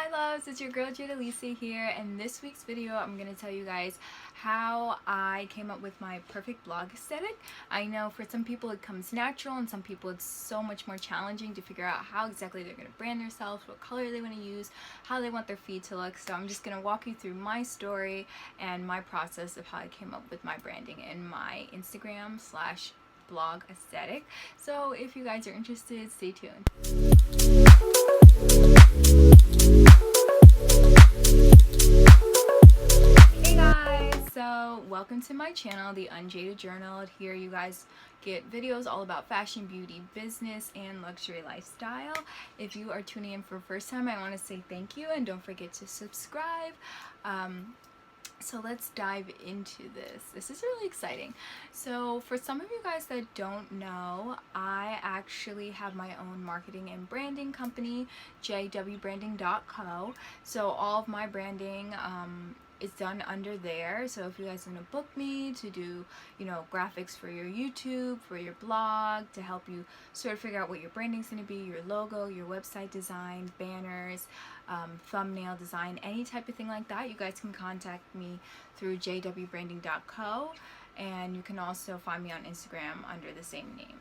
Hi loves, it's your girl Jade Alycia here, and this week's video I'm going to tell you guys how I came up with my perfect blog aesthetic. I know for some people it comes natural and some people it's so much more challenging to figure out how exactly they're going to brand themselves, what color they want to use, how they want their feed to look. So I'm just going to walk you through my story and my process of how I came up with my branding and my Instagram / blog aesthetic. So if you guys are interested, stay tuned. Hey guys, so welcome to my channel, The Unjaded Journal. Here you guys get videos all about fashion, beauty, business, and luxury lifestyle. If you are tuning in for the first time, I want to say thank you and don't forget to subscribe. So let's dive into this. This is really exciting. So for some of you guys that don't know, I actually have my own marketing and branding company, jwbranding.co. So all of my branding is done under there. So if you guys want to book me to do, graphics for your YouTube, for your blog, to help you sort of figure out what your branding's going to be, your logo, your website design, banners, thumbnail design, any type of thing like that, you guys can contact me through jwbranding.co, and you can also find me on Instagram under the same name.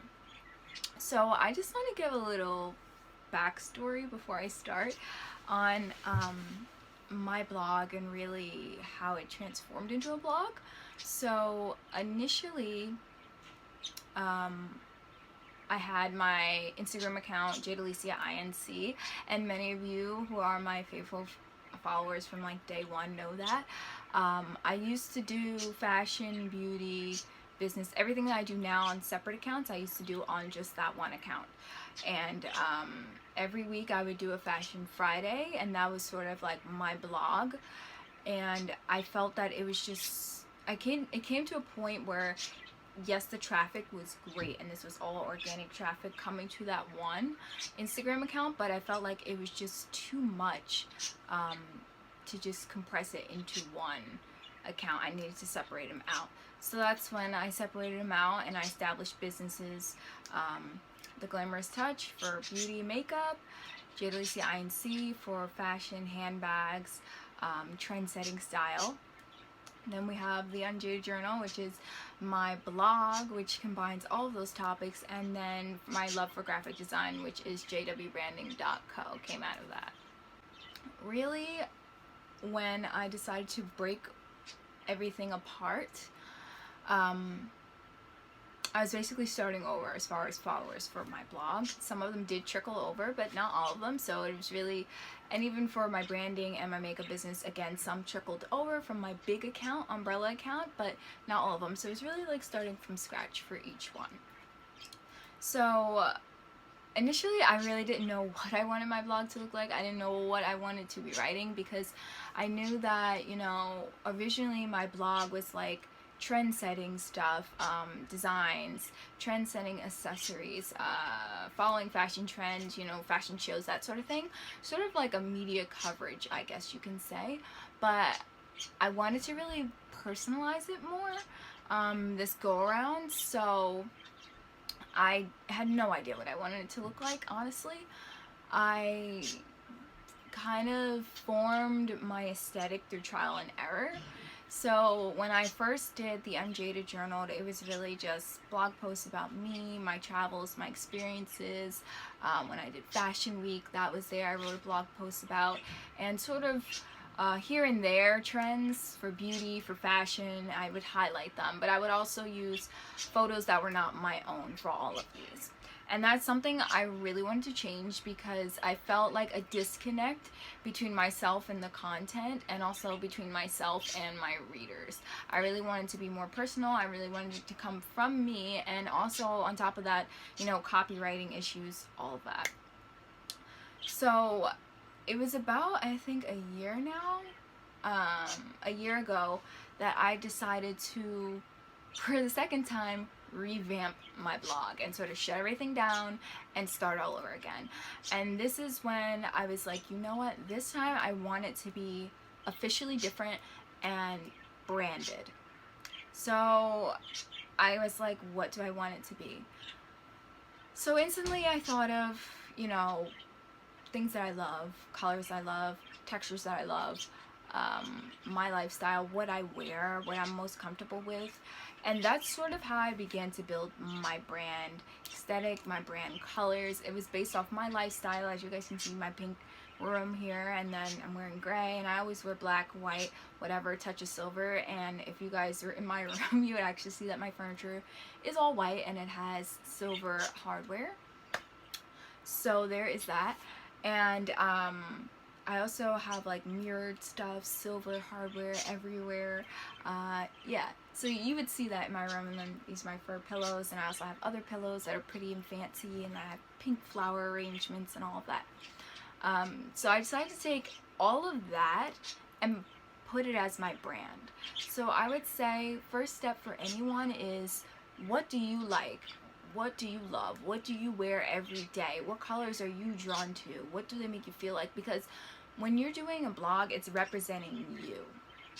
So I just want to give a little backstory before I start on my blog and really how it transformed into a blog. So initially I had my Instagram account, Jade Alycia INC, and many of you who are my faithful followers from like day one know that. I used to do fashion, beauty, business, everything that I do now on separate accounts, I used to do on just that one account. And every week I would do a Fashion Friday, and that was sort of like my blog. And I felt that it was just, it came to a point where, yes, the traffic was great and this was all organic traffic coming to that one Instagram account, but I felt like it was just too much to just compress it into one account. I needed to separate them out. So that's when I separated them out and I established businesses, The Glamorous Touch for beauty and makeup, Jade Alycia INC for fashion, handbags, trend-setting style. Then we have the Unjaded Journal, which is my blog, which combines all of those topics, and then my love for graphic design, which is jwbranding.co, came out of that. Really, when I decided to break everything apart, I was basically starting over as far as followers for my blog. Some of them did trickle over, but not all of them. So it was really, and even for my branding and my makeup business, again, some trickled over from my big account, umbrella account, but not all of them. So it was really like starting from scratch for each one. So initially, I really didn't know what I wanted my blog to look like. I didn't know what I wanted to be writing because I knew that, originally my blog was like trend-setting stuff, designs, trend-setting accessories, following fashion trends, fashion shows, that sort of thing. Sort of like a media coverage, I guess you can say. But I wanted to really personalize it more this go-around, so I had no idea what I wanted it to look like, honestly. I kind of formed my aesthetic through trial and error. So when I first did the Unjaded Journal, it was really just blog posts about me, my travels, my experiences. When I did Fashion Week, that was there. I wrote a blog post about, and sort of here and there trends for beauty, for fashion, I would highlight them. But I would also use photos that were not my own for all of these. And that's something I really wanted to change because I felt like a disconnect between myself and the content, and also between myself and my readers. I really wanted to be more personal. I really wanted it to come from me, and also on top of that, copywriting issues, all of that. So it was about, I think, a year now, a year ago, that I decided to, for the second time, revamp my blog and sort of shut everything down and start all over again. And this is when I was like, you know what, this time I want it to be officially different and branded. So I was like, what do I want it to be? So instantly I thought of, things that I love, colors I love, textures that I love, my lifestyle, what I wear, what I'm most comfortable with. And that's sort of how I began to build my brand aesthetic, my brand colors. It was based off my lifestyle. As you guys can see, my pink room here, and then I'm wearing gray, and I always wear black, white, whatever, a touch of silver. And if you guys were in my room, you would actually see that my furniture is all white and it has silver hardware. So there is that. And I also have like mirrored stuff, silver hardware everywhere. Yeah, so you would see that in my room. And then these are my fur pillows, and I also have other pillows that are pretty and fancy, and I have pink flower arrangements and all of that. So I decided to take all of that and put it as my brand. So I would say first step for anyone is, what do you like? What do you love? What do you wear every day? What colors are you drawn to? What do they make you feel like? Because when you're doing a blog, it's representing you.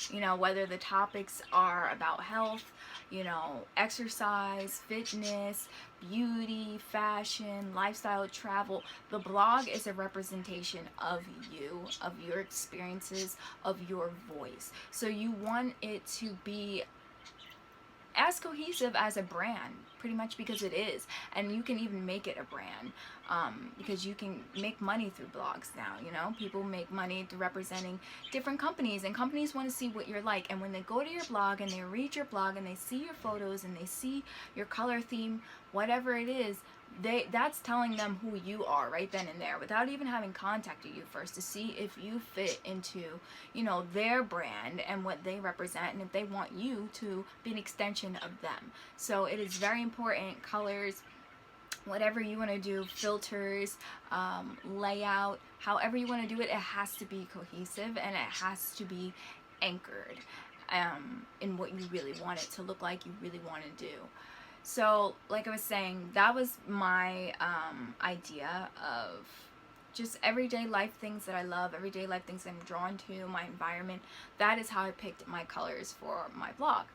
You know, whether the topics are about health, you know, exercise, fitness, beauty, fashion, lifestyle, travel, the blog is a representation of you, of your experiences, of your voice. So you want it to be as cohesive as a brand, pretty much, because it is. And you can even make it a brand, because you can make money through blogs now. You know, people make money through representing different companies, and companies want to see what you're like. And when they go to your blog and they read your blog and they see your photos and they see your color theme, whatever it is, that's telling them who you are right then and there, without even having contacted you first, to see if you fit into, you know, their brand and what they represent, and if they want you to be an extension of them. So it is very important. Colors, whatever you want to do, filters, layout, however you want to do it, it has to be cohesive, and it has to be anchored in what you really want it to look like, you really want to do. So, like I was saying, that was my idea of just everyday life things that I love, everyday life things I'm drawn to, my environment. That is how I picked my colors for my blog.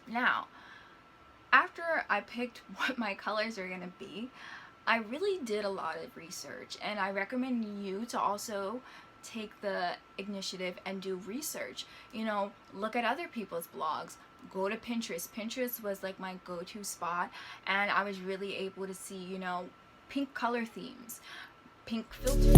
Now, after I picked what my colors are going to be, I really did a lot of research, and I recommend you to also take the initiative and do research. You know, look at other people's blogs. Go to Pinterest. Pinterest was like my go-to spot, and I was really able to see, you know, pink color themes, pink filters.